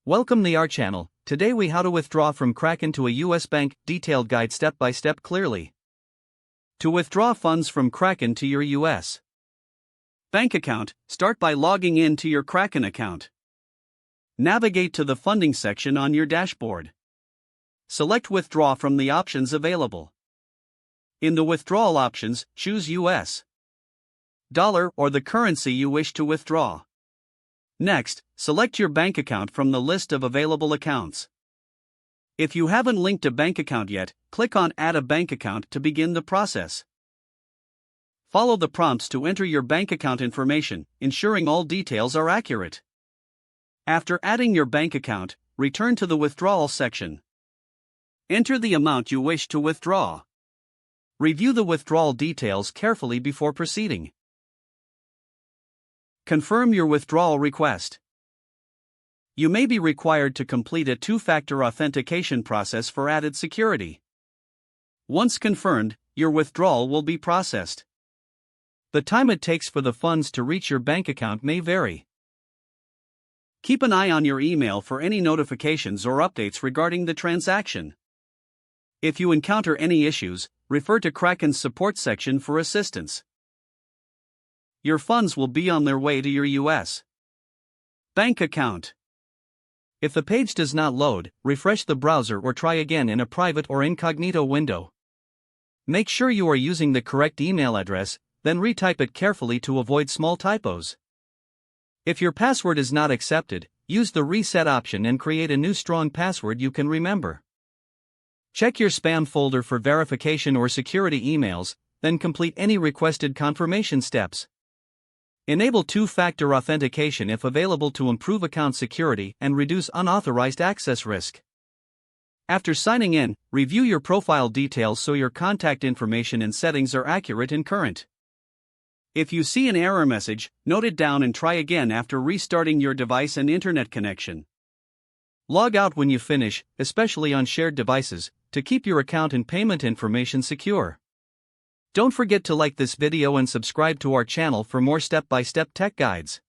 Welcome to our channel. Today we how to withdraw from Kraken to a US bank, detailed guide step by step clearly. To withdraw funds from Kraken to your US bank account, start by logging in to your Kraken account. Navigate to the funding section on your dashboard. Select withdraw from the options available. In the withdrawal options, choose US dollar or the currency you wish to withdraw. Next, select your bank account from the list of available accounts. If you haven't linked a bank account yet, click on Add a bank account to begin the process. Follow the prompts to enter your bank account information, ensuring all details are accurate. After adding your bank account, return to the withdrawal section. Enter the amount you wish to withdraw. Review the withdrawal details carefully before proceeding. Confirm your withdrawal request. You may be required to complete a two-factor authentication process for added security. Once confirmed, your withdrawal will be processed. The time it takes for the funds to reach your bank account may vary. Keep an eye on your email for any notifications or updates regarding the transaction. If you encounter any issues, refer to Kraken's support section for assistance. Your funds will be on their way to your US bank account. If the page does not load, refresh the browser or try again in a private or incognito window. Make sure you are using the correct email address, then retype it carefully to avoid small typos. If your password is not accepted, use the reset option and create a new strong password you can remember. Check your spam folder for verification or security emails, then complete any requested confirmation steps. Enable two-factor authentication if available to improve account security and reduce unauthorized access risk. After signing in, review your profile details so your contact information and settings are accurate and current. If you see an error message, note it down and try again after restarting your device and internet connection. Log out when you finish, especially on shared devices, to keep your account and payment information secure. Don't forget to like this video and subscribe to our channel for more step-by-step tech guides.